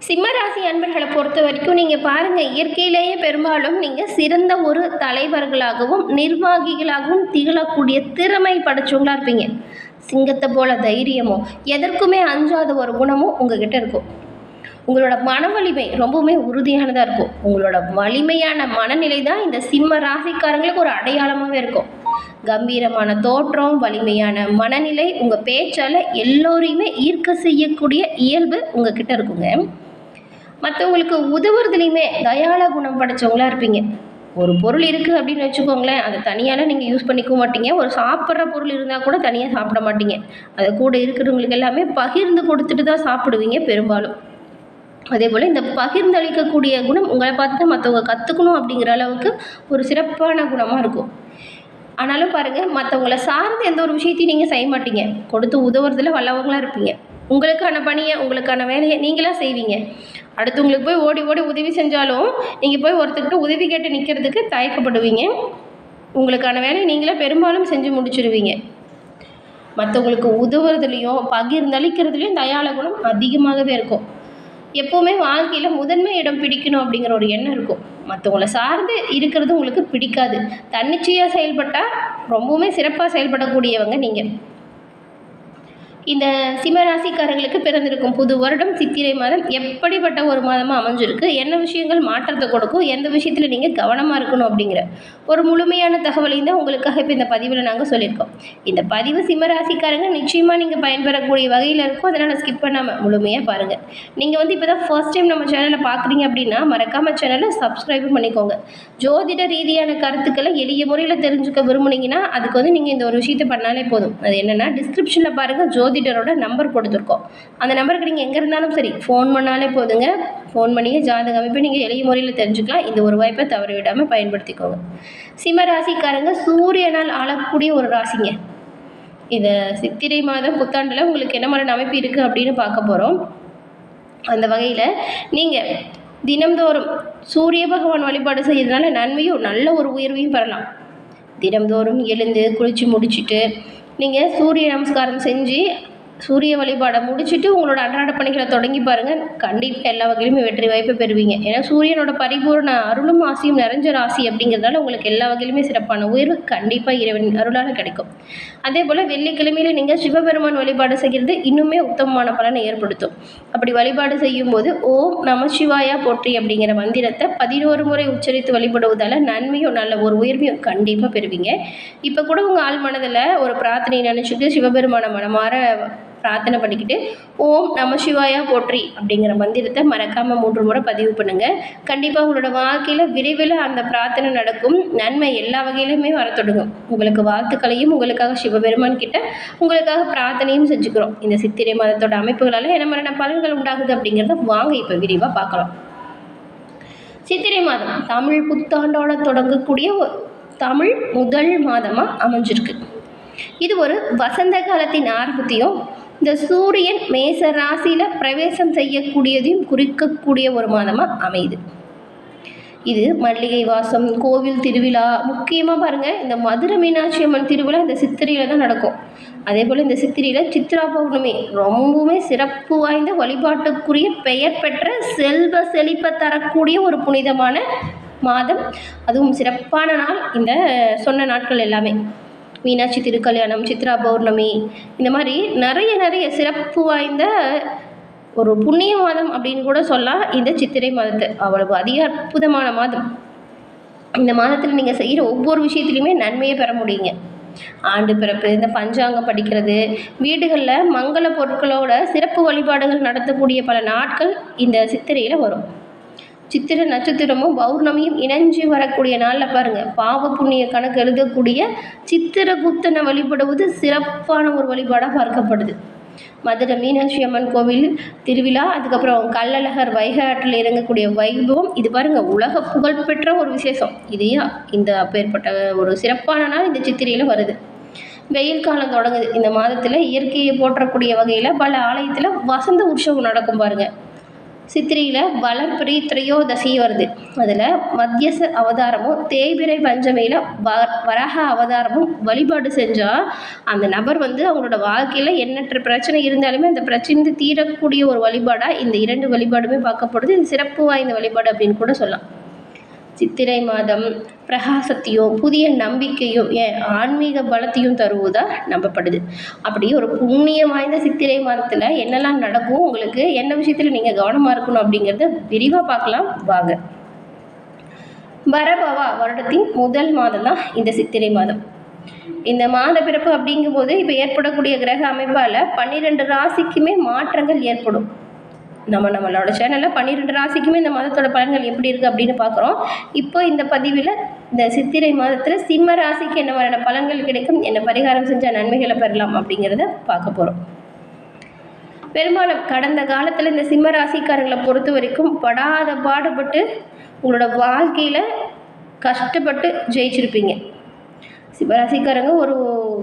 சிம்மராசி அன்பர்களை பொறுத்த வரைக்கும் நீங்கள் பாருங்கள், இயற்கையிலேயே பெரும்பாலும் நீங்கள் சிறந்த ஒரு தலைவர்களாகவும் நிர்வாகிகளாகவும் திகழக்கூடிய திறமை படைச்சவங்களா இருப்பீங்க. சிங்கத்தை போல தைரியமும் எதற்குமே அஞ்சாத ஒரு குணமும் உங்ககிட்ட இருக்கும். உங்களோட மன வலிமை ரொம்பவுமே உறுதியானதாக இருக்கும். உங்களோட வலிமையான மனநிலை தான் இந்த சிம்ம ராசிக்காரங்களுக்கு ஒரு அடையாளமாகவே இருக்கும். கம்பீரமான தோற்றம், வலிமையான மனநிலை, உங்கள் பேச்சால் எல்லோரையுமே ஈர்க்க செய்யக்கூடிய இயல்பு உங்ககிட்ட இருக்குங்க. மற்றவங்களுக்கு உதவுறதுலையுமே தயாள குணம் படைச்சவங்களா இருப்பீங்க. ஒரு பொருள் இருக்குது அப்படின்னு வச்சுக்கோங்களேன், அதை தனியால் நீங்கள் யூஸ் பண்ணிக்க மாட்டீங்க. ஒரு சாப்பிட்ற பொருள் இருந்தால் கூட தனியாக சாப்பிட மாட்டீங்க. அதை கூட இருக்கிறவங்களுக்கு எல்லாமே பகிர்ந்து கொடுத்துட்டு தான் சாப்பிடுவீங்க பெரும்பாலும். அதே போல் இந்த பகிர்ந்தளிக்கக்கூடிய குணம் உங்களை பார்த்து தான் மற்றவங்க கற்றுக்கணும் அப்படிங்கிற அளவுக்கு ஒரு சிறப்பான குணமாக இருக்கும். ஆனாலும் பாருங்கள், மற்றவங்கள சார்ந்து எந்த ஒரு விஷயத்தையும் நீங்கள் செய்ய மாட்டீங்க. கொடுத்து உதவுறதுல வல்லவங்களாக இருப்பீங்க. உங்களுக்கான பணியை, உங்களுக்கான வேலையை நீங்களாக செய்வீங்க. அடுத்தவங்களுக்கு போய் ஓடி ஓடி உதவி செஞ்சாலும் நீங்கள் போய் ஒருத்தர்கிட்ட உதவி கேட்டு நிற்கிறதுக்கு தயக்கப்படுவீங்க. உங்களுக்கான வேலையை நீங்களே பெரும்பாலும் செஞ்சு முடிச்சிடுவீங்க. மற்றவங்களுக்கு உதவுறதுலேயும் பகிர்ந்தளிக்கிறதுலையும் தயாள குணம் அதிகமாகவே இருக்கும். எப்போவுமே வாழ்க்கையில் முதன்மை இடம் பிடிக்கணும் அப்படிங்கிற ஒரு எண்ணம் இருக்கும். மற்றவங்கள சார்ந்து இருக்கிறது உங்களுக்கு பிடிக்காது. தன்னிச்சையாக செயல்பட்டால் ரொம்பவுமே சிறப்பாக செயல்படக்கூடியவங்க நீங்கள். இந்த சிம்மராசிக்காரர்களுக்கு பிறந்திருக்கும் புது வருடம் சித்திரை மாதம் எப்படிப்பட்ட ஒரு மாதமாக அமைஞ்சிருக்கு, என்ன விஷயங்கள் மாற்றத்தை கொடுக்கும், எந்த விஷயத்தில் நீங்கள் கவனமாக இருக்கணும் அப்படிங்கிற ஒரு முழுமையான தகவலையும் தான் உங்களுக்காக இப்போ இந்த பதிவில் நாங்கள் சொல்லியிருக்கோம். இந்த பதிவு சிம்மராசிக்காரங்க நிச்சயமாக நீங்கள் பயன்பெறக்கூடிய வகையில் இருக்கும். அதனால் ஸ்கிப் பண்ணாமல் முழுமையாக பாருங்கள். நீங்கள் இப்போ தான் ஃபர்ஸ்ட் டைம் நம்ம சேனலை பார்க்குறீங்க அப்படின்னா மறக்காமல் சேனலை சப்ஸ்கிரைப் பண்ணிக்கோங்க. ஜோதிட ரீதியான கருத்துக்களை எளிய முறையில் தெரிஞ்சுக்க விரும்புனீங்கன்னா அதுக்கு நீங்கள் இந்த ஒரு விஷயத்தை பண்ணாலே போதும். அது என்னென்னா, டிஸ்கிரிப்ஷனில் பாருங்கள், ஜோதிடரோட நம்பர் கொடுத்துருக்கோம். அந்த நம்பருக்கு நீங்கள் எங்கே இருந்தாலும் சரி ஃபோன் பண்ணாலே போதுங்க. ஃபோன் பண்ணியே ஜாதக அமைப்பை நீங்கள் எளிய முறையில் தெரிஞ்சுக்கலாம். இந்த ஒரு வாய்ப்பை தவற விடாமல் பயன்படுத்திக்கோங்க. சிம்ம ராசிக்காரங்க சூரியனால் ஆளக்கூடிய ஒரு ராசிங்க. இந்த சித்திரை மாதம் புத்தாண்டில் உங்களுக்கு என்ன மாதிரி அமைப்பு இருக்குது அப்படின்னு பார்க்க போகிறோம். அந்த வகையில் நீங்கள் தினம்தோறும் சூரிய பகவான் வழிபாடு செய்யறதுனால நன்மையும் நல்ல ஒரு உயர்வையும் பெறலாம். தினம்தோறும் எழுந்து குளித்து முடிச்சுட்டு நீங்கள் சூரிய நமஸ்காரம் செஞ்சு சூரிய வழிபாடை முடிச்சுட்டு உங்களோட அன்றாட பணிகளை தொடங்கி பாருங்கள். கண்டிப்பாக எல்லா வகையிலுமே வெற்றி வாய்ப்பை பெறுவீங்க. ஏன்னா சூரியனோட பரிபூர்ண அருளும் ஆசையும் நிறைஞ்ச ராசி அப்படிங்கிறதுனால உங்களுக்கு எல்லா வகையிலுமே சிறப்பான உயர்வு கண்டிப்பாக இறைவன் அருளால் கிடைக்கும். அதே போல் வெள்ளிக்கிழமையில் நீங்கள் சிவபெருமான் வழிபாடு செய்கிறது இன்னுமே உத்தமமான பலனை ஏற்படுத்தும். அப்படி வழிபாடு செய்யும்போது ஓம் நமசிவாயா போற்றி அப்படிங்கிற மந்திரத்தை 11 முறை உச்சரித்து வழிபடுவதால் நன்மையும் நல்ல ஒரு உயர்வையும் கண்டிப்பாக பெறுவீங்க. இப்போ கூட உங்கள் ஆள் மனதில் ஒரு பிரார்த்தனை நினச்சிட்டு சிவபெருமான மனமாற பிரார்த்தனை பண்ணிக்கிட்டு ஓம் நமசிவாயா போற்றி அப்படிங்கிற மந்திரத்தை மறக்காமல் 3 முறை பதிவு பண்ணுங்கள். கண்டிப்பாக உங்களோட வாழ்க்கையில் விரைவில் அந்த பிரார்த்தனை நடக்கும். நன்மை எல்லா வகையிலுமே வர தொடங்கும். உங்களுக்கு வாழ்த்துக்களையும் உங்களுக்காக சிவபெருமான் கிட்ட உங்களுக்காக பிரார்த்தனையும் செஞ்சுக்கிறோம். இந்த சித்திரை மாதத்தோட அமைப்புகளால் என்ன மாதிரியான பலன்கள் உண்டாகுது அப்படிங்கிறத வாங்க இப்போ விரிவாக பார்க்கலாம். சித்திரை மாதம் தமிழ் புத்தாண்டோட தொடங்கக்கூடிய தமிழ் முதல் மாதமாக அமைஞ்சிருக்கு. இது ஒரு வசந்த காலத்தின் ஆரம்பத்தையும் இந்த சூரியன் மேச ராசியில் பிரவேசம் செய்யக்கூடியதையும் குறிக்கக்கூடிய ஒரு மாதமாக அமையுது. இது மல்லிகை வாசம், கோவில் திருவிழா, முக்கியமாக பாருங்கள் இந்த மதுரை மீனாட்சி அம்மன் திருவிழா இந்த சித்திரையில் தான் நடக்கும். அதே போல் இந்த சித்திரையில் சித்ரா பௌர்ணமி ரொம்பவுமே சிறப்பு வாய்ந்த வழிபாட்டுக்குரிய பெயர் பெற்ற செல்வ செழிப்பை தரக்கூடிய ஒரு புனிதமான மாதம். அதுவும் சிறப்பான நாள் இந்த சொன்ன நாட்கள் எல்லாமே. மீனாட்சி திருக்கல்யாணம், சித்ரா பௌர்ணமி, இந்த மாதிரி நிறைய சிறப்பு வாய்ந்த ஒரு புண்ணிய மாதம் அப்படின்னு கூட சொல்லலாம் இந்த சித்திரை மாதத்தை. அவ்வளவு அதிக அற்புதமான மாதம். இந்த மாதத்தில் நீங்கள் செய்கிற ஒவ்வொரு விஷயத்துலையுமே நன்மையை பெற முடியுங்க. ஆண்டு பிறப்பு, இந்த பஞ்சாங்கம் படிக்கிறது, வீடுகளில் மங்கள பொருட்களோட சிறப்பு வழிபாடுகள் நடத்தக்கூடிய பல நாட்கள் இந்த சித்திரையில் வரும். சித்திரை நட்சத்திரமும் பௌர்ணமியும் இணைஞ்சு வரக்கூடிய நாளில் பாருங்கள், பாவ புண்ணிய கணக்கு எழுதக்கூடிய சித்திரகுப்தனை வழிபடுவது சிறப்பான ஒரு வழிபாடாக பார்க்கப்படுது. மதுரை மீனாட்சி அம்மன் கோவில் திருவிழா, அதுக்கப்புறம் கள்ளழகர் வைகை ஆற்றில் இறங்கக்கூடிய வைபவம், இது பாருங்கள் உலக புகழ்பெற்ற ஒரு விசேஷம். இதையா இந்த அப்பேற்பட்ட ஒரு சிறப்பான நாள் இந்த சித்திரையில் வருது. வெயில் காலம் தொடங்குது. இந்த மாதத்தில் இயற்கையை போற்றக்கூடிய வகையில் பல ஆலயத்தில் வசந்த உற்சவம் நடக்கும் பாருங்கள். சித்திரையில் வளர்பிறை திரையோதசி வருது. அதில் மத்தியச அவதாரமும் தேய்பிறை பஞ்சமியில் வராக அவதாரமும் வழிபாடு செஞ்சால் அந்த நபர் வந்து அவங்களோட வாழ்க்கையில் எண்ணற்ற பிரச்சனை இருந்தாலுமே அந்த பிரச்சனை தீரக்கூடிய ஒரு வழிபாடாக இந்த 2 வழிபாடுமே பார்க்கப்படுது. இது சிறப்பு வாய்ந்த வழிபாடு அப்படின்னு கூட சொல்லலாம். சித்திரை மாதம் பிரகாசத்தையும் புதிய நம்பிக்கையும் ஆன்மீக பலத்தையும் தருவதாக நம்பப்படுது. அப்படி ஒரு புண்ணியம் வாய்ந்த சித்திரை மாதத்தில் என்னெல்லாம் நடக்கும், உங்களுக்கு என்ன விஷயத்தில் நீங்கள் கவனமாக இருக்கணும் அப்படிங்கிறத விரிவாக பார்க்கலாம் வாங்க. பரபவா வருடத்தின் முதல் மாதம் தான் இந்த சித்திரை மாதம். இந்த மாத பிறப்பு அப்படிங்கும்போது இப்போ ஏற்படக்கூடிய கிரக அமைப்பால் 12 ராசிக்குமே மாற்றங்கள் ஏற்படும். நம்மளோட சேனலில் 12 ராசிக்குமே இந்த மாதத்தோட பலன்கள் எப்படி இருக்குது அப்படின்னு பார்க்குறோம். இப்போ இந்த பதிவில் இந்த சித்திரை மாதத்தில் சிம்ம ராசிக்கு என்ன மாதிரியான பலன்கள் கிடைக்கும், என்ன பரிகாரம் செஞ்சால் நன்மைகளை பெறலாம் அப்படிங்கிறத பார்க்க போகிறோம். பெரும்பாலும் கடந்த காலத்தில் இந்த சிம்ம ராசிக்காரங்களை பொறுத்த வரைக்கும் படாத பாடுபட்டு உங்களோட வாழ்க்கையில் கஷ்டப்பட்டு ஜெயிச்சிருப்பீங்க. சிம்மராசிக்காரங்க ஒரு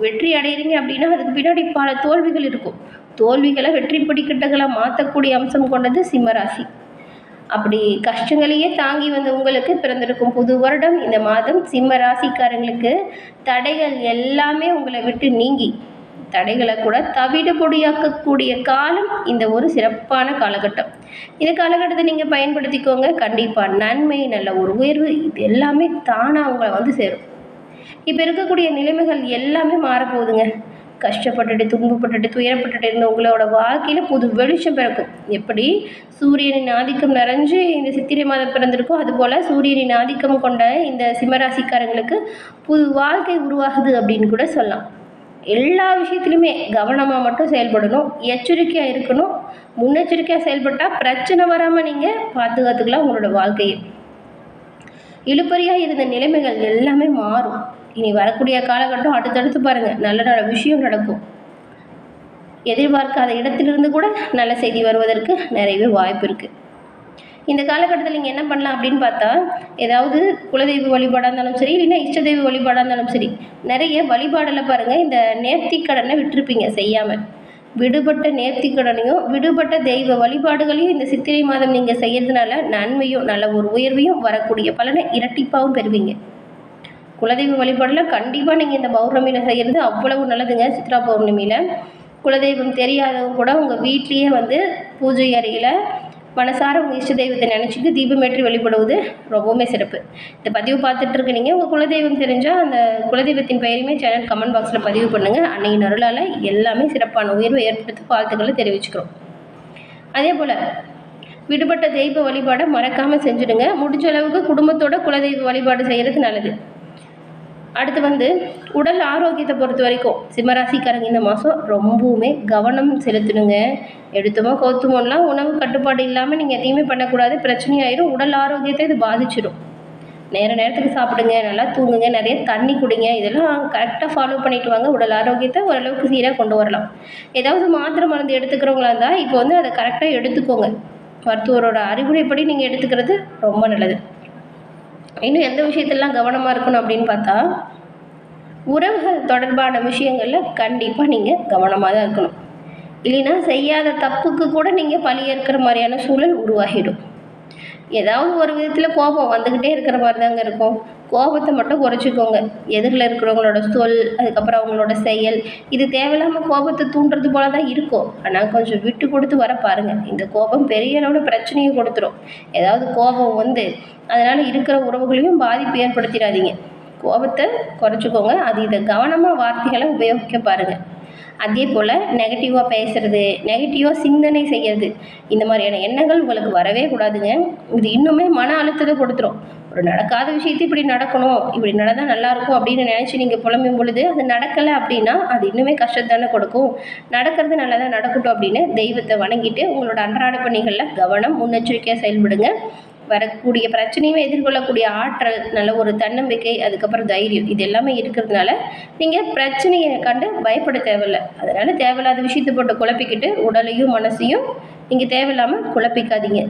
வெற்றி அடைகிறீங்க அப்படின்னா அதுக்கு பின்னாடி பல தோல்விகள் இருக்கும். தோல்விகளை வெற்றி படிக்கட்டுகளை மாற்றக்கூடிய அம்சம் கொண்டது சிம்மராசி. அப்படி கஷ்டங்களையே தாங்கி வந்த உங்களுக்கு பிறந்திருக்கும் புது வருடம் இந்த மாதம் சிம்ம ராசிக்காரங்களுக்கு தடைகள் எல்லாமே உங்களை விட்டு நீங்கி தடைகளை கூட தவிடுபொடியாக்கக்கூடிய காலம் இந்த ஒரு சிறப்பான காலகட்டம். இந்த காலகட்டத்தை நீங்கள் பயன்படுத்திக்கோங்க. கண்டிப்பாக நன்மை, நல்ல ஒரு உயர்வு, இது எல்லாமே தானாக உங்களை வந்து சேரும். இப்போ இருக்கக்கூடிய நிலைமைகள் எல்லாமே மாறப்போகுதுங்க. கஷ்டப்பட்டுட்டு துன்பப்பட்டுட்டு துயரப்பட்டுட்டு இருந்த உங்களோட வாழ்க்கையில் புது வெளிச்சம் பிறக்கும். எப்படி சூரியனின் ஆதிக்கம் நிறைஞ்சு இந்த சித்திரை மாதம் பிறந்திருக்கோ அதுபோல் சூரியனின் ஆதிக்கம் கொண்ட இந்த சிம்மராசிக்காரங்களுக்கு புது வாழ்க்கை உருவாகுது அப்படின்னு கூட சொல்லலாம். எல்லா விஷயத்துலையுமே கவனமாக மட்டும் செயல்படணும், எச்சரிக்கையாக இருக்கணும். முன்னெச்சரிக்கையாக செயல்பட்டால் பிரச்சனை வராமல் நீங்கள் பாதுகாத்துக்கலாம் உங்களோட வாழ்க்கையை. இழுபறியாக இருந்த நிலைமைகள் எல்லாமே மாறும். இனி வரக்கூடிய காலகட்டம் அடுத்தடுத்து பாருங்கள், நல்ல நல்ல விஷயம் நடக்கும். எதிர்பார்க்காத இடத்திலிருந்து கூட நல்ல செய்தி வருவதற்கு நிறையவே வாய்ப்பு இருக்குது. இந்த காலகட்டத்தில் நீங்கள் என்ன பண்ணலாம் அப்படின்னு பார்த்தா, ஏதாவது குலதெய்வ வழிபாடாக இருந்தாலும் சரி, இல்லைன்னா இஷ்ட தெய்வ வழிபாடாக இருந்தாலும் சரி, நிறைய வழிபாடில் பாருங்கள் இந்த நேர்த்திக்கடனை விட்டுருப்பீங்க செய்யாமல். விடுபட்ட நேர்த்திக்கடனையும் விடுபட்ட தெய்வ வழிபாடுகளையும் இந்த சித்திரை மாதம் நீங்கள் செய்யறதுனால நன்மையும் நல்ல ஒரு உயர்வையும் வரக்கூடிய பலனை இரட்டிப்பாகவும் பெறுவீங்க. குலதெய்வ வழிபாடில் கண்டிப்பாக நீங்கள் இந்த பௌர்ணமியில் செய்கிறது அவ்வளவு நல்லதுங்க. சித்ரா பௌர்ணமியில் குலதெய்வம் தெரியாதவங்க கூட உங்கள் வீட்லேயே வந்து பூஜை அறையில் மனசார உங்கள் இஷ்ட தெய்வத்தை நினச்சிட்டு தீபமேற்றி வழிபடுவது ரொம்பவுமே சிறப்பு. இந்த பதிவு பார்த்துட்டு இருக்க நீங்கள் உங்கள் குலதெய்வம் தெரிஞ்சால் அந்த குலதெய்வத்தின் பெயருமே சேனல் கமெண்ட் பாக்ஸில் பதிவு பண்ணுங்கள். அன்னையின் அருளால் எல்லாமே சிறப்பான உயர்வை ஏற்படுத்தி வாழ்த்துக்களை தெரிவிச்சுக்கிறோம். அதே போல் விடுபட்ட தெய்வ வழிபாடை மறக்காமல் செஞ்சுடுங்க. முடிஞ்ச அளவுக்கு குடும்பத்தோட குலதெய்வ வழிபாடு செய்கிறது நல்லது. அடுத்து வந்து உடல் ஆரோக்கியத்தை பொறுத்த வரைக்கும் சிம்மராசிக்காரங்க இந்த மாதம் ரொம்பவுமே கவனம் செலுத்தணுங்க. எடுத்தோமோ கவுத்துமோலாம் உணவு கட்டுப்பாடு இல்லாமல் நீங்கள் எதையுமே பண்ணக்கூடாது, பிரச்சனையாயிரும். உடல் ஆரோக்கியத்தை இது பாதிச்சிடும். நேரத்துக்கு சாப்பிடுங்க, நல்லா தூங்குங்க, நிறைய தண்ணி குடிங்க, இதெல்லாம் கரெக்டாக ஃபாலோ பண்ணிட்டு வாங்க. உடல் ஆரோக்கியத்தை ஓரளவுக்கு சீராக கொண்டு வரலாம். ஏதாவது மாத்திரை மருந்து எடுத்துக்கிறவங்களா இருந்தால் இப்போ வந்து அதை கரெக்டாக எடுத்துக்கோங்க. மருத்துவரோட அறிவுரைப்படி நீங்கள் எடுத்துக்கிறது ரொம்ப நல்லது. இன்னும் எந்த விஷயத்தெல்லாம் கவனமாக இருக்கணும் அப்படின்னு பார்த்தா, உறவுகள் தொடர்பான விஷயங்களில் கண்டிப்பாக நீங்கள் கவனமாக தான் இருக்கணும். இல்லைன்னா செய்யாத தப்புக்கு கூட நீங்கள் பழியேற்கிற மாதிரியான சூழல் உருவாகிடும். ஏதாவது ஒரு விதத்தில் கோபம் வந்துக்கிட்டே இருக்கிற மாதிரி தாங்க இருக்கும். கோபத்தை மட்டும் குறைச்சிக்கோங்க. எதிரில் இருக்கிறவங்களோட சொல், அதுக்கப்புறம் அவங்களோட செயல், இது தேவையில்லாமல் கோபத்தை தூண்டுறது போல தான் இருக்கும். ஆனால் கொஞ்சம் விட்டு கொடுத்து வர பாருங்கள். இந்த கோபம் பெரிய அளவில் பிரச்சனையை கொடுத்துரும். ஏதாவது கோபம் வந்து அதனால் இருக்கிற உறவுகளையும் பாதிப்பு ஏற்படுத்திடாதீங்க. கோபத்தை குறைச்சிக்கோங்க. அது இதை கவனமாக வார்த்தைகளை உபயோகிக்க பாருங்கள். அதே போல் நெகட்டிவாக பேசுகிறது, நெகட்டிவாக சிந்தனை செய்கிறது, இந்த மாதிரியான எண்ணங்கள் உங்களுக்கு வரவே கூடாதுங்க. இது இன்னுமே மன அழுத்தத்தை கொடுத்துரும். ஒரு நடக்காத விஷயத்தை இப்படி நடக்கணும், இப்படி நடந்தால் நல்லாயிருக்கும் அப்படின்னு நினச்சி நீங்கள் புலம்பும் பொழுது அது நடக்கலை அப்படின்னா அது இன்னுமே கஷ்டத்தானே கொடுக்கும். நடக்கிறது நல்லதாக நடக்கட்டும் அப்படின்னு தெய்வத்தை வணங்கிட்டு உங்களோட அன்றாட பணிகளில் கவனம், முன்னெச்சரிக்கையாக செயல்படுங்க. வரக்கூடிய பிரச்சனையுமே எதிர்கொள்ளக்கூடிய ஆற்றல், நல்ல ஒரு தன்னம்பிக்கை, அதுக்கப்புறம் தைரியம், இது எல்லாமே இருக்கிறதுனால நீங்கள் பிரச்சனையை கண்டு பயப்பட தேவையில்லை. அதனால் தேவையில்லாத விஷயத்தை போட்டு குழப்பிக்கிட்டு உடலையும் மனசையும் நீங்கள் தேவையில்லாமல் குழப்பிக்காதீங்க.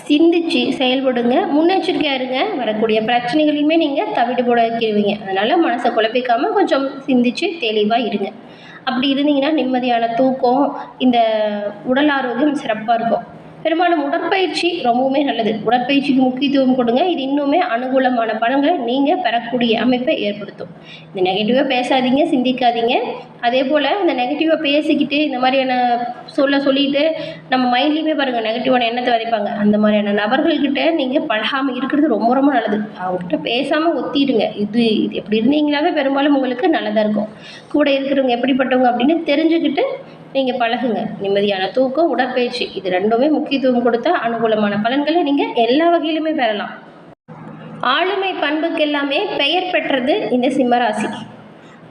சிந்திச்சு செயல்படுங்க, முன்னெச்சரிக்கையாக இருங்க. வரக்கூடிய பிரச்சனைகளையுமே நீங்கள் தவிடு போட வைக்கிறீங்க. அதனால் மனசை குழப்பிக்காமல் கொஞ்சம் சிந்திச்சு தெளிவாக இருங்க. அப்படி இருந்தீங்கன்னா நிம்மதியான தூக்கம், இந்த உடல் ஆரோக்கியம் சிறப்பாக இருக்கும். பெரும்பாலும் உடற்பயிற்சி ரொம்பவுமே நல்லது. உடற்பயிற்சிக்கு முக்கியத்துவம் கொடுங்க. இது இன்னுமே அனுகூலமான பலன்களை நீங்கள் பெறக்கூடிய அமைப்பை ஏற்படுத்தும். இந்த நெகட்டிவாக பேசாதீங்க, சிந்திக்காதீங்க. அதே போல் இந்த நெகட்டிவாக பேசிக்கிட்டு இந்த மாதிரியான சொல்லிட்டு நம்ம மைண்ட்லேயுமே பாருங்கள் நெகட்டிவான எண்ணத்தை விதைப்பாங்க. அந்த மாதிரியான நபர்கள்கிட்ட நீங்கள் பழகாமல் இருக்கிறது ரொம்ப ரொம்ப நல்லது. அவங்ககிட்ட பேசாமல் ஒத்திடுங்க. இது எப்படி இருந்தீங்களாவே பெரும்பாலும் உங்களுக்கு நல்லதாக இருக்கும். கூட இருக்கிறவங்க எப்படிப்பட்டவங்க அப்படின்னு தெரிஞ்சுக்கிட்டு நீங்கள் பழகுங்க. நிம்மதியான தூக்கம், உடற்பயிற்சி இது ரெண்டுமே முக்கியத்துவம் கொடுத்தா அனுகூலமான பலன்களை நீங்கள் எல்லா வகையிலுமே பெறலாம். ஆளுமை பண்புக்கு எல்லாமே பெயர் பெற்றது இந்த சிம்மராசி.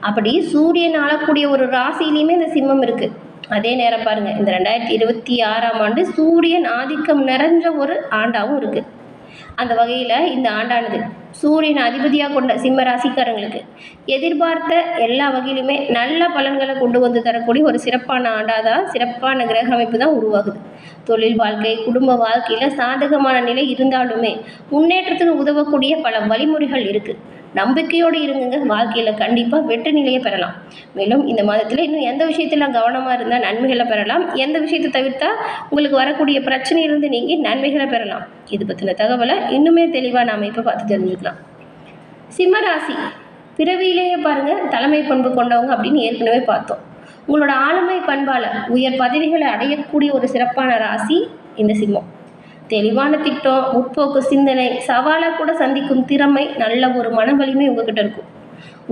அப்படி சூரியன் ஆளக்கூடிய ஒரு ராசியிலையுமே இந்த சிம்மம் இருக்குது. அதே நேரம் பாருங்கள், இந்த 2026ஆம் ஆண்டு சூரியன் ஆதிக்கம் நிறைஞ்ச ஒரு ஆண்டாகவும் இருக்குது. அந்த வகையில் இந்த ஆண்டானது சூரியன் அதிபதியாக கொண்ட சிம்ம ராசிக்காரங்களுக்கு எதிர்பார்த்த எல்லா வகையிலுமே நல்ல பலன்களை கொண்டு வந்து தரக்கூடிய ஒரு சிறப்பான ஆண்டாக தான், சிறப்பான கிரக அமைப்பு தான் உருவாகுது. தொழில் வாழ்க்கை, குடும்ப வாழ்க்கையில் சாதகமான நிலை இருந்தாலுமே முன்னேற்றத்துக்கு உதவக்கூடிய பல வழிமுறைகள் இருக்குது. நம்பிக்கையோடு இருங்குங்க. வாழ்க்கையில் கண்டிப்பாக வெற்றி நிலையை பெறலாம். மேலும் இந்த மாதத்தில் இன்னும் எந்த விஷயத்தில் கவனமாக இருந்தால் நன்மைகளை பெறலாம், எந்த விஷயத்தை தவிர்த்தா உங்களுக்கு வரக்கூடிய பிரச்சனையிலிருந்து நீங்கி நன்மைகளை பெறலாம், இது பற்றின தகவலை இன்னுமே தெளிவாக நாம் இப்போ பார்த்து தெரிஞ்சுக்கலாம். சிம்மராசி பிறவியிலேயே பாருங்கள் தலைமை பண்பு கொண்டவங்க அப்படின்னு ஏற்கனவே பார்த்தோம். உங்களோட ஆளுமை பண்பால் உயர் பதவிகளை அடையக்கூடிய ஒரு சிறப்பான ராசி இந்த சிம்மம். தெளிவான திட்டம், முற்போக்கு சிந்தனை, சவாலை கூட சந்திக்கும் திறமை, நல்ல ஒரு மன வலிமை உங்ககிட்ட இருக்கும்.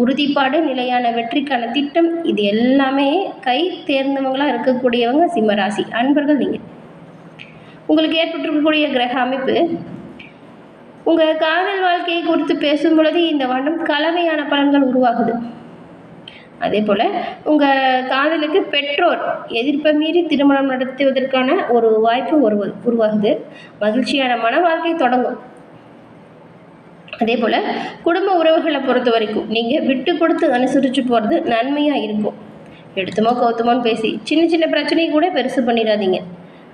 உறுதிப்பாடு, நிலையான வெற்றிக்கான திட்டம், இது எல்லாமே கை தேர்ந்தவங்களாக இருக்கக்கூடியவங்க சிம்மராசி அன்பர்கள். நீங்கள் உங்களுக்கு ஏற்பட்டிருக்கக்கூடிய கிரக அமைப்பு உங்கள் காதல் வாழ்க்கையை குறித்து பேசும் பொழுது இந்த வருடம் கலவையான பலன்கள் உருவாகுது. அதே போல் உங்கள் காதலுக்கு பெற்றோர் எதிர்ப்பை மீறி திருமணம் நடத்துவதற்கான ஒரு வாய்ப்பு உருவாகுது. மகிழ்ச்சியான மன வாழ்க்கை தொடங்கும். அதே போல் குடும்ப உறவுகளை பொறுத்த வரைக்கும் நீங்கள் விட்டு கொடுத்து அனுசரித்து போகிறது நன்மையாக இருக்கும். எடுத்துமோ கவுத்துமோன்னு பேசி சின்ன சின்ன பிரச்சனையை கூட பெருசு பண்ணிடாதீங்க.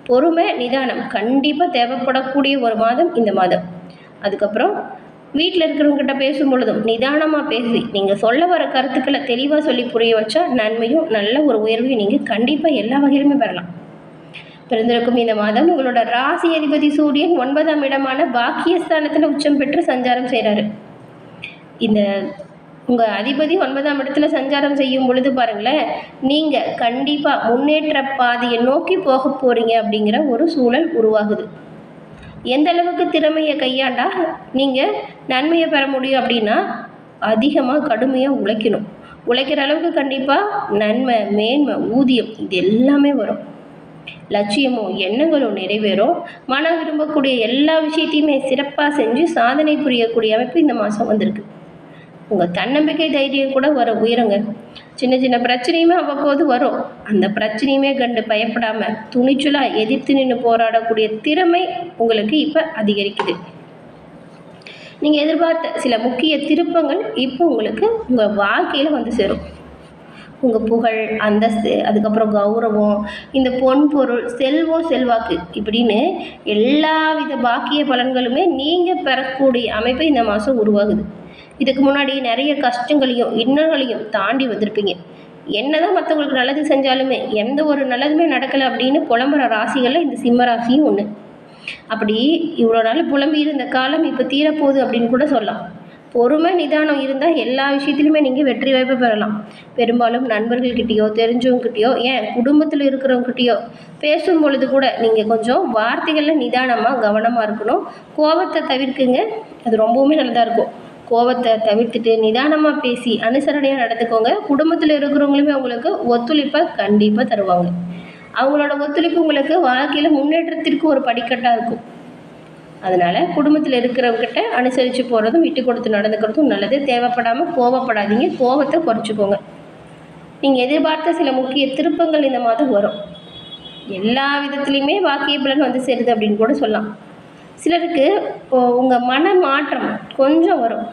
பொறுமை, நிதானம் கண்டிப்பாக தேவைப்படக்கூடிய ஒரு மாதம் இந்த மாதம். அதுக்கப்புறம் வீட்டில் இருக்கிறவங்ககிட்ட பேசும் பொழுதும் நிதானமாக பேசி நீங்கள் சொல்ல வர கருத்துக்களை தெளிவாக சொல்லி புரிய வச்சா நன்மையும் நல்ல ஒரு உயர்வையும் நீங்கள் கண்டிப்பாக எல்லா வகையிலுமே பெறலாம். பிறந்திருக்கும் இந்த மாதம் உங்களோட ராசி அதிபதி சூரியன் 9ஆம் இடமான பாக்கியஸ்தானத்தில் உச்சம் பெற்று சஞ்சாரம் செய்கிறாரு. இந்த உங்கள் அதிபதி 9ஆம் இடத்துல சஞ்சாரம் செய்யும் பொழுது பாருங்களேன், நீங்கள் கண்டிப்பாக முன்னேற்ற பாதையை நோக்கி போக போகிறீங்க அப்படிங்கிற ஒரு சூழல் உருவாகுது. எந்த அளவுக்கு திறமையை கையாண்டா நீங்கள் நன்மையை பெற முடியும் அப்படின்னா அதிகமாக கடுமையாக உழைக்கணும். உழைக்கிற அளவுக்கு கண்டிப்பாக நன்மை, மேன்மை, ஊதியம் இது எல்லாமே வரும். லட்சியமும் எண்ணங்களும் நிறைவேறும். மனம் விரும்பக்கூடிய எல்லா விஷயத்தையுமே சிறப்பாக செஞ்சு சாதனை புரியக்கூடிய அமைப்பு இந்த மாதம் வந்திருக்கு. உங்கள் தன்னம்பிக்கை தைரியம் கூட உயருங்க. சின்ன சின்ன பிரச்சனையுமே அவ்வப்போது வரும். அந்த பிரச்சனையுமே கண்டு பயப்படாமல் துணிச்சலாக எதிர்த்து நின்று போராடக்கூடிய திறமை உங்களுக்கு இப்போ அதிகரிக்குது. நீங்கள் எதிர்பார்த்த சில முக்கிய திருப்பங்கள் இப்போ உங்களுக்கு உங்கள் வாழ்க்கையில் வந்து சேரும். உங்கள் புகழ், அந்தஸ்து, அதுக்கப்புறம் கௌரவம், இந்த பொன் பொருள், செல்வம், செல்வாக்கு இப்படின்னு எல்லா வித பாக்கிய பலன்களுமே நீங்கள் பெறக்கூடிய அமைப்பு இந்த மாதம் உருவாகுது. இதுக்கு முன்னாடி நிறைய கஷ்டங்களையும் இன்னல்களையும் தாண்டி வந்திருப்பீங்க. என்னதான் மற்றவங்களுக்கு நல்லது செஞ்சாலுமே எந்த ஒரு நல்லதுமே நடக்கலை அப்படின்னு புலம்புற ராசிகளில் இந்த சிம்ம ராசியும் ஒன்று. அப்படி இவ்வளோ நாள் புலம்பி இருந்த காலம் இப்போ தீரப்போகுது அப்படின்னு கூட சொல்லலாம். பொறுமை, நிதானம் இருந்தால் எல்லா விஷயத்துலையுமே நீங்கள் வெற்றி வாய்ப்பை பெறலாம். பெரும்பாலும் நண்பர்கள்கிட்டயோ, தெரிஞ்சவங்ககிட்டயோ, ஏன் குடும்பத்தில் இருக்கிறவங்ககிட்டயோ பேசும் பொழுது கூட நீங்கள் கொஞ்சம் வார்த்தைகளில் நிதானமாக கவனமாக இருக்கணும். கோபத்தை தவிர்க்குங்க, அது ரொம்பவுமே நல்லதாக இருக்கும். கோபத்தை தவிர்த்துட்டு நிதானமாக பேசி அனுசரணையாக நடந்துக்கோங்க. குடும்பத்தில் இருக்கிறவங்களுமே உங்களுக்கு ஒத்துழைப்பை கண்டிப்பாக தருவாங்க. அவங்களோட ஒத்துழைப்பு உங்களுக்கு வாழ்க்கையில் முன்னேற்றத்திற்கு ஒரு படிக்கட்டாக இருக்கும். அதனால் குடும்பத்தில் இருக்கிறவங்ககிட்ட அனுசரித்து போகிறதும் விட்டு கொடுத்து நடந்துக்கிறதும் நல்லது. தேவைப்படாமல் கோபப்படாதீங்க, கோபத்தை குறைச்சிக்கோங்க. நீங்கள் எதிர்பார்த்த சில முக்கிய திருப்பங்கள் இந்த மாதம் வரும். எல்லா விதத்துலேயுமே வாக்கிய பலன் வந்து சேருது அப்படின்னு கூட சொல்லலாம். சிலருக்கு உங்கள் மன மாற்றம் கொஞ்சம் வரும்.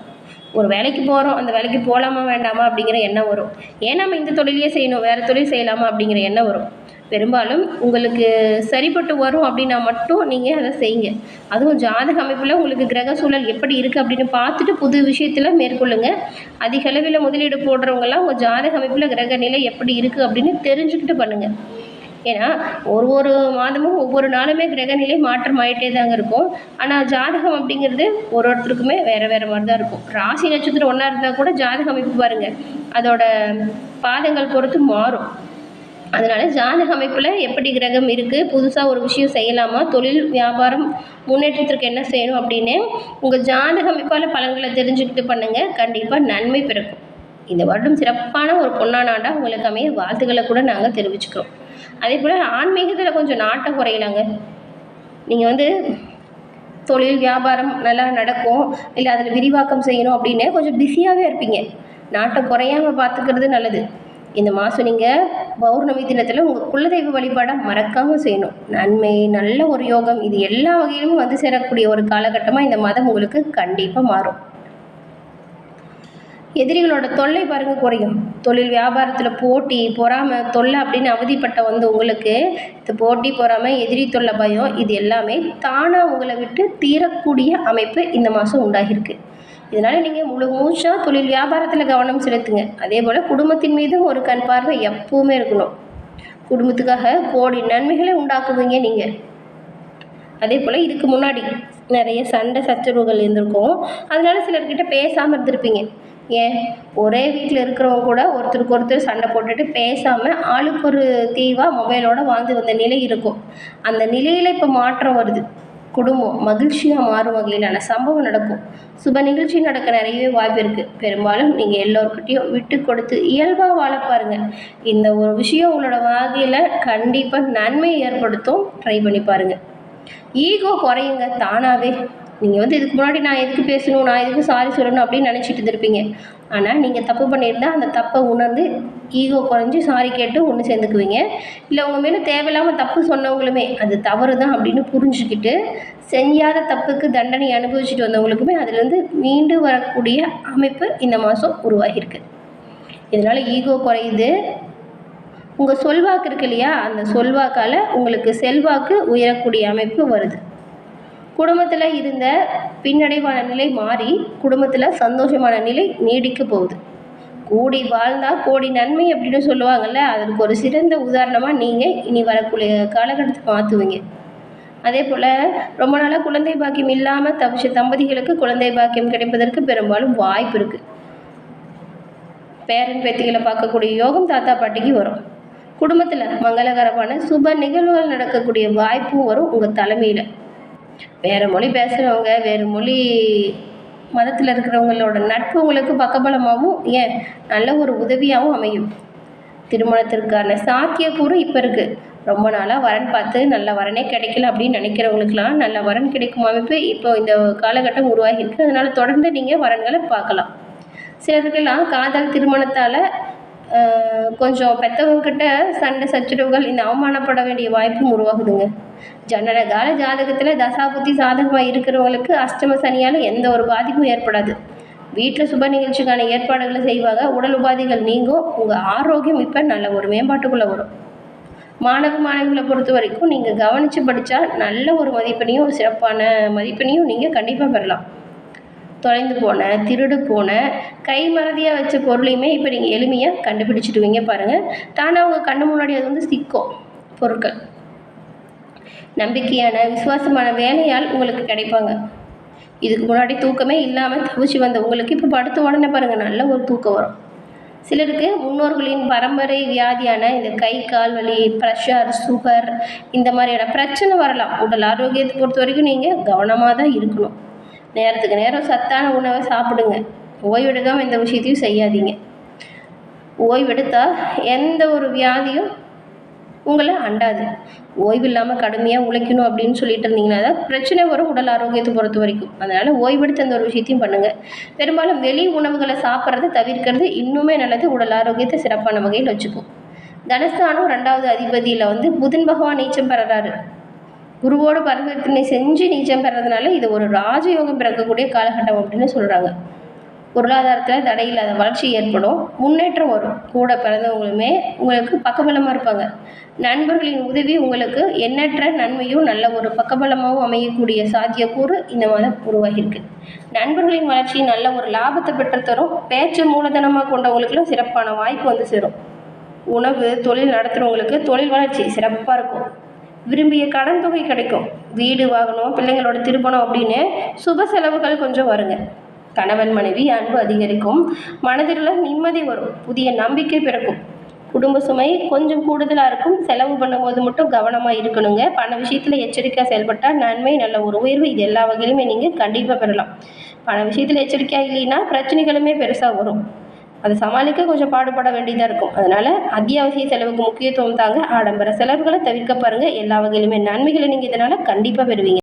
ஒரு வேலைக்கு போகிறோம், அந்த வேலைக்கு போகலாமா வேண்டாமா அப்படிங்கிற எண்ணம் வரும். ஏன் நம்ம இந்த தொழிலையே செய்யணும், வேறு தொழில் செய்யலாமா அப்படிங்கிற எண்ணம் வரும். பெரும்பாலும் உங்களுக்கு சரிப்பட்டு வரும் அப்படின்னா மட்டும் நீங்கள் அதை செய்யுங்க. அதுவும் ஜாதக அமைப்பில் உங்களுக்கு கிரக சூழல் எப்படி இருக்குது அப்படின்னு பார்த்துட்டு புது விஷயத்தில் மேற்கொள்ளுங்க. அதிக அளவில் முதலீடு போடுறவங்கலாம் உங்கள் ஜாதக அமைப்பில் கிரக நிலை எப்படி இருக்குது அப்படின்னு தெரிஞ்சுக்கிட்டு பண்ணுங்கள். ஏன்னா ஒரு மாதமும் ஒவ்வொரு நாளுமே கிரகநிலை மாற்றம் ஆகிட்டே தாங்க இருக்கும். ஆனால் ஜாதகம் அப்படிங்கிறது ஒருத்தருக்குமே வேறு வேறு மாதிரி தான் இருக்கும். ராசி நட்சத்திரம் ஒன்றா இருந்தால் கூட ஜாதக அமைப்பு பாருங்கள் அதோட பாதங்கள் பொறுத்து மாறும். அதனால் ஜாதக அமைப்பில் எப்படி கிரகம் இருக்குது, புதுசாக ஒரு விஷயம் செய்யலாமா, தொழில் வியாபாரம் முன்னேற்றத்திற்கு என்ன செய்யணும் அப்படின்னு உங்கள் ஜாதக அமைப்பால் பலன்களை தெரிஞ்சுக்கிட்டு பண்ணுங்கள். கண்டிப்பாக நன்மை பிறக்கும். இந்த வருடம் சிறப்பான ஒரு பொன்னான ஆண்டாக உங்களுக்கு அமைய வாழ்த்துக்களை கூட நாங்கள் தெரிவிச்சுக்கிறோம். அதே போல் ஆன்மீகத்தில் கொஞ்சம் நாட்டம் குறையலாங்க. நீங்கள் தொழில் வியாபாரம் நல்லா நடக்கும், இல்லை அதில் விரிவாக்கம் செய்யணும் அப்படின்னு கொஞ்சம் பிஸியாகவே இருப்பீங்க. நாட்டம் குறையாமல் பார்த்துக்கிறது நல்லது. இந்த மாதம் நீங்கள் பௌர்ணமி தினத்தில் உங்கள் குலதெய்வ வழிபாடை மறக்காமல் செய்யணும். நன்மை, நல்ல ஒரு யோகம், இது எல்லா வகையிலும் சேரக்கூடிய ஒரு காலகட்டமாக இந்த மாதம் உங்களுக்கு கண்டிப்பாக மாறும். எதிரிகளோட தொல்லை பாருங்கள் குறையும். தொழில் வியாபாரத்தில் போட்டி, பொறாமை, தொல்லை அப்படின்னு அவதிப்பட்ட உங்களுக்கு இந்த போட்டி, பொறாமை, எதிரி தொல்லை, பயம் இது எல்லாமே தானாக உங்களை விட்டு தீரக்கூடிய அமைப்பு இந்த மாதம் உண்டாகிருக்கு. இதனால் நீங்கள் முழு மூச்சாக தொழில் வியாபாரத்தில் கவனம் செலுத்துங்க. அதே போல் குடும்பத்தின் மீதும் ஒரு கண் பார்வை எப்பவுமே இருக்கணும். குடும்பத்துக்காக கோடி நன்மைகளை உண்டாக்குவீங்க நீங்கள். அதே போல் இதுக்கு முன்னாடி நிறைய சண்டை சச்சரவுகள் இருந்திருக்கும். அதனால சிலர்கிட்ட பேசாமல் இருந்திருப்பீங்க. ஏன் ஒரே வீட்டில் இருக்கிறவங்க கூட ஒருத்தருக்கு ஒருத்தர் சண்டை போட்டுட்டு பேசாமல் ஆளுக்கு ஒரு தீவாக மொபைலோடு வாழ்ந்து வந்த நிலை இருக்கும். அந்த நிலையில் இப்போ மாற்றம் வருது. குடும்பம் மகிழ்ச்சியாக மாறும் வகையிலான சம்பவம் நடக்கும். சுப நிகழ்ச்சி நடக்க நிறையவே வாய்ப்பு இருக்குது. பெரும்பாலும் நீங்கள் எல்லோருக்கிட்டையும் விட்டு கொடுத்து இயல்பாக வாழ பாருங்கள். இந்த ஒரு விஷயம் உங்களோட வாழ்க்கையில் கண்டிப்பாக நன்மை ஏற்படுத்தும். ட்ரை பண்ணி பாருங்கள். ஈகோ குறையுங்க தானாகவே. நீங்கள் இதுக்கு முன்னாடி நான் எதுக்கு பேசணும், நான் எதுக்கு சாரி சொல்லணும் அப்படின்னு நினச்சிட்டு இருந்திருப்பீங்க. ஆனால் நீங்கள் தப்பு பண்ணியிருந்தால் அந்த தப்பை உணர்ந்து ஈகோ குறைஞ்சி சாரி கேட்டு ஒன்று சேர்ந்துக்குவீங்க. இல்லை உங்கள் மேலே தேவையில்லாமல் தப்பு சொன்னவங்களுமே அது தவறு தான் அப்படின்னு புரிஞ்சுக்கிட்டு செய்யாத தப்புக்கு தண்டனை அனுபவிச்சுட்டு வந்தவங்களுக்குமே அதிலேருந்து மீண்டு வரக்கூடிய அமைப்பு இந்த மாதம் உருவாகியிருக்கு. இதனால் ஈகோ குறையுது. உங்கள் சொல்வாக்கு இருக்கு இல்லையா, அந்த சொல்வாக்கால் உங்களுக்கு செல்வாக்கு உயரக்கூடிய அமைப்பு வருது. குடும்பத்தில் இருந்த பின்னடைவான நிலை மாறி குடும்பத்தில் சந்தோஷமான நிலை நீடிக்க போகுது. கூடி வாழ்ந்தால் கோடி நன்மை அப்படின்னு சொல்லுவாங்கள்ல, அதற்கு ஒரு சிறந்த உதாரணமாக நீங்கள் இனி வரக்கூடிய காலகட்டத்தை மாற்றுவீங்க. அதே போல் ரொம்ப நாளாக குழந்தை பாக்கியம் இல்லாமல் தவிச்ச தம்பதிகளுக்கு குழந்தை பாக்கியம் கிடைப்பதற்கு பெரும்பாலும் வாய்ப்பு இருக்குது. பேரன் பேத்திகளை பார்க்கக்கூடிய யோகம் தாத்தா பாட்டிக்கு வரும். குடும்பத்தில் மங்களகரமான சுப நிகழ்வுகள் நடக்கக்கூடிய வாய்ப்பும் வரும். உங்கள் தலைமையில் வேறு மொழி பேசுகிறவங்க, வேறு மொழி மதத்தில் இருக்கிறவங்களோட நட்பு உங்களுக்கு பக்கபலமாகவும் ஏன் நல்ல ஒரு உதவியாகவும் அமையும். திருமணத்திற்கான சாத்தியக்கூறு இப்போ இருக்குது. ரொம்ப நாளாக வரன் பார்த்து நல்ல வரனே கிடைக்கல அப்படின்னு நினைக்கிறவங்களுக்கெல்லாம் நல்ல வரன் கிடைக்கும் அமைப்பு இப்போ இந்த காலகட்டம் உருவாகியிருக்கு. அதனால் தொடர்ந்து நீங்கள் வரன்களை பார்க்கலாம். சிலருக்கெல்லாம் காதல் திருமணத்தால் கொஞ்சம் பெற்றவங்கக்கிட்ட சண்டை சச்சரவுகள், இந்த அவமானப்பட வேண்டிய வாய்ப்பும் உருவாகுதுங்க. ஜனனகால ஜாதகத்தில் தசாபுத்தி சாதகமாக இருக்கிறவங்களுக்கு அஷ்டம சனியால் எந்த ஒரு பாதிப்பும் ஏற்படாது. வீட்டில் சுப நிகழ்ச்சிக்கான ஏற்பாடுகளை செய்வாங்க. உடல் உபாதைகள் நீங்கும். உங்கள் ஆரோக்கியம் இப்போ நல்ல ஒரு மேம்பாட்டுக்குள்ளே வரும். மாணவிகளை பொறுத்த வரைக்கும் நீங்கள் கவனித்து படித்தா நல்ல ஒரு மதிப்பெண்ணையும் ஒரு சிறப்பான மதிப்பெண்ணையும் நீங்கள் கண்டிப்பாக பெறலாம். தொலைந்து போன, திருடு போன, கை மறதியாக வச்ச பொருளையுமே இப்போ நீங்கள் எளிமையாக கண்டுபிடிச்சிடுவீங்க பாருங்கள். தானாக உங்கள் கண்ணு முன்னாடி அது சிக்கும் பொருட்கள். நம்பிக்கையான விசுவாசமான வேலையால் உங்களுக்கு கிடைப்பாங்க. இதுக்கு முன்னாடி தூக்கமே இல்லாமல் தவிச்சு வந்த உங்களுக்கு இப்போ படுத்த உடனே பாருங்கள் நல்ல ஒரு தூக்கம் வரும். சிலருக்கு முன்னோர்களின் பரம்பரை வியாதியான இந்த கை கால் வலி, ப்ரெஷர், சுகர் இந்த மாதிரியான பிரச்சனை வரலாம். உடல் ஆரோக்கியத்தை பொறுத்த வரைக்கும் நீங்கள் கவனமாக தான் இருக்கணும். நேரத்துக்கு நேரம் சத்தான உணவை சாப்பிடுங்க. ஓய்வெடுக்காமல் எந்த விஷயத்தையும் செய்யாதீங்க. ஓய்வெடுத்தால் எந்த ஒரு வியாதியும் உங்களை அண்டாது. ஓய்வு இல்லாமல் கடுமையாக உழைக்கணும் அப்படின்னு சொல்லிட்டு இருந்தீங்கன்னா தான் பிரச்சனை வரும் உடல் ஆரோக்கியத்தை பொறுத்த வரைக்கும். அதனால் ஓய்வெடுத்து அந்த ஒரு விஷயத்தையும் பண்ணுங்கள். பெரும்பாலும் வெளி உணவுகளை சாப்பிட்றத தவிர்க்கிறது இன்னுமே நல்லது. உடல் ஆரோக்கியத்தை சிறப்பான வகையில் வச்சுக்கும். தனஸ்தானம் 2வது அதிபதியில் புதன் பகவான் நீச்சம் பெறாரு. குருவோடு பரிவர்த்தனை செஞ்சு நீச்சம் பெறதுனால இது ஒரு ராஜயோகம் பிறக்கக்கூடிய காலகட்டம் அப்படின்னு சொல்கிறாங்க. பொருளாதாரத்தில் தடையில்லாத வளர்ச்சி ஏற்படும். முன்னேற்றம் வரும். கூட பிறந்தவங்களுமே உங்களுக்கு பக்கபலமாக இருப்பாங்க. நண்பர்களின் உதவி உங்களுக்கு எண்ணற்ற நன்மையும் நல்ல ஒரு பக்கபலமாகவும் அமையக்கூடிய சாத்தியக்கூறு இந்த மாதம் உருவாகியிருக்கு. நண்பர்களின் வளர்ச்சி நல்ல ஒரு லாபத்தை பெற்று தரும். பேச்சு மூலதனமாக கொண்டவங்களுக்குலாம் சிறப்பான வாய்ப்பு சேரும். உணவு தொழில் நடத்துகிறவங்களுக்கு தொழில் வளர்ச்சி சிறப்பாக இருக்கும். விரும்பிய கடன் தொகை கிடைக்கும். வீடு வாங்கணும், பிள்ளைங்களோட திருமணம் அப்படின்னு சுப செலவுகள் கொஞ்சம் வருங்க. கணவன் மனைவி அன்பு அதிகரிக்கும். மனதில் நிம்மதி வரும். புதிய நம்பிக்கை பிறக்கும். குடும்ப சுமை கொஞ்சம் கூடுதலாக இருக்கும். செலவு பண்ணும்போது மட்டும் கவனமாக இருக்கணுங்க. பண விஷயத்தில் எச்சரிக்கையாக செயல்பட்டால் நன்மை, நல்ல ஒரு உயர்வு, இது எல்லா வகையிலுமே நீங்கள் கண்டிப்பாக பெறலாம். பண விஷயத்தில் எச்சரிக்கையாக இல்லைன்னா பிரச்சனைகளுமே பெருசாக வரும். அதை சமாளிக்க கொஞ்சம் பாடுபட வேண்டியதாக இருக்கும். அதனால் அத்தியாவசிய செலவுக்கு முக்கியத்துவம் தாங்க. ஆடம்பர செலவுகளை தவிர்க்க பாருங்கள். எல்லா வகையிலுமே நன்மைகளை நீங்கள் இதனால் கண்டிப்பாக பெறுவீங்க.